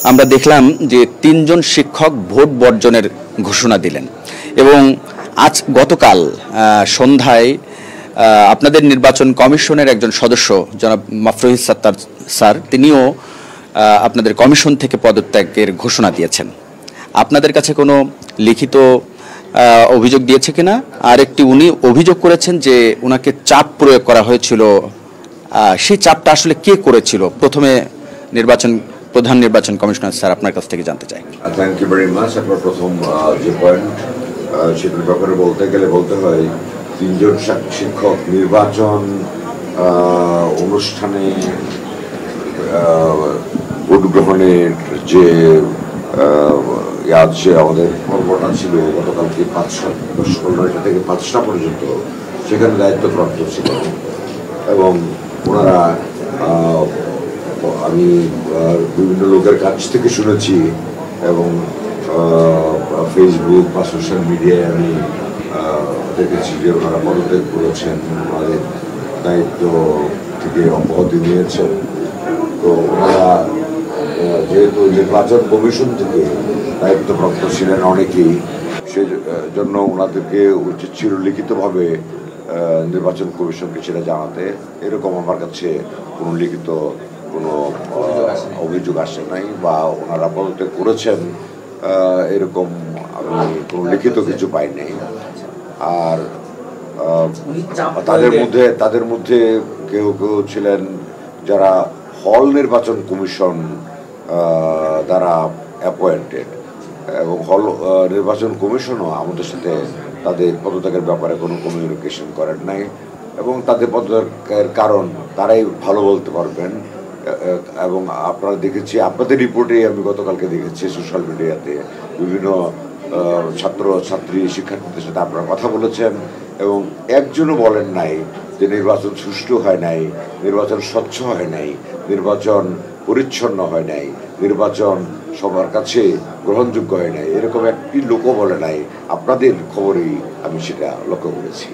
আমরা দেখলাম যে 3 জন শিক্ষক ভোট বর্জনের ঘোষণা দিলেন এবং গতকাল সন্ধ্যায় আপনাদের নির্বাচন কমিশনের একজন সদস্য জনাব মাফরুহিস সাত্তার স্যার তিনিও আপনাদের কমিশন থেকে পদত্যাগের ঘোষণা দিয়েছেন। আপনাদের কাছে কোনো লিখিত অভিযোগ দিয়েছে কিনা? আর একটি উনি অভিযোগ করেছেন যে ওনাকে চাপ প্রয়োগ করা হয়েছিল, সেই চাপটা আসলে কে করেছিল? প্রথমে প্রধান নির্বাচন কমিশনার স্যার আপনার কাছ থেকে জানতে চাই। Thank you very much. আপনার প্রথম যে পয়েন্ট সেটার ব্যাপারে বলতে হয় 3 জন শিক্ষক নির্বাচন অনুষ্ঠানে ভোট গ্রহণের যে আমাদের পর্বটা ছিল গতকালকে 5:15 থেকে 5টা পর্যন্ত, সেখানে দায়িত্বপ্রাপ্ত ছিল এবং ওনারা আমি বিভিন্ন লোকের কাছ থেকে শুনেছি এবং ফেসবুক বা সোশ্যাল মিডিয়ায় আমি দেখেছি যে ওনারা পদত্যাগ করেছেন, ওনাদের দায়িত্ব থেকে অব্যাহতি নিয়েছেন। তো ওনারা যেহেতু নির্বাচন কমিশন থেকে দায়িত্বপ্রাপ্ত ছিলেন অনেকেই, সেই জন্য ওনাদেরকে উচিত ছিল লিখিতভাবে নির্বাচন কমিশনকে সেটা জানাতে। এরকম আমার কাছে কোনো লিখিত কোনো অভিযোগ আসে নাই বা ওনারা পদত্যাগ করেছেন এরকম আমি কোনো লিখিত কিছু পাই নাই। আর তাদের মধ্যে কেউ ছিলেন যারা হল নির্বাচন কমিশন দ্বারা অ্যাপয়েন্টেড এবং হল নির্বাচন কমিশনও আমাদের সাথে তাদের পদত্যাগের ব্যাপারে কোনো কমিউনিকেশন করেন নাই এবং তাদের পদত্যাগের কারণ তারাই ভালো বলতে পারবেন। এবং আপনারা দেখেছি, আপনাদের রিপোর্টে আমি গতকালকে দেখেছি সোশ্যাল মিডিয়াতে বিভিন্ন ছাত্রছাত্রী শিক্ষার্থীদের সাথে আপনারা কথা বলেছেন এবং একজনও বলেন নাই যে নির্বাচন সুষ্ঠু হয় নাই, নির্বাচন স্বচ্ছ হয় নাই, নির্বাচন পরিচ্ছন্ন হয় নাই, নির্বাচন সবার কাছে গ্রহণযোগ্য হয় নাই, এরকম একটি লোকও বলে নাই। আপনাদের খবরেই আমি সেটা লক্ষ্য করেছি।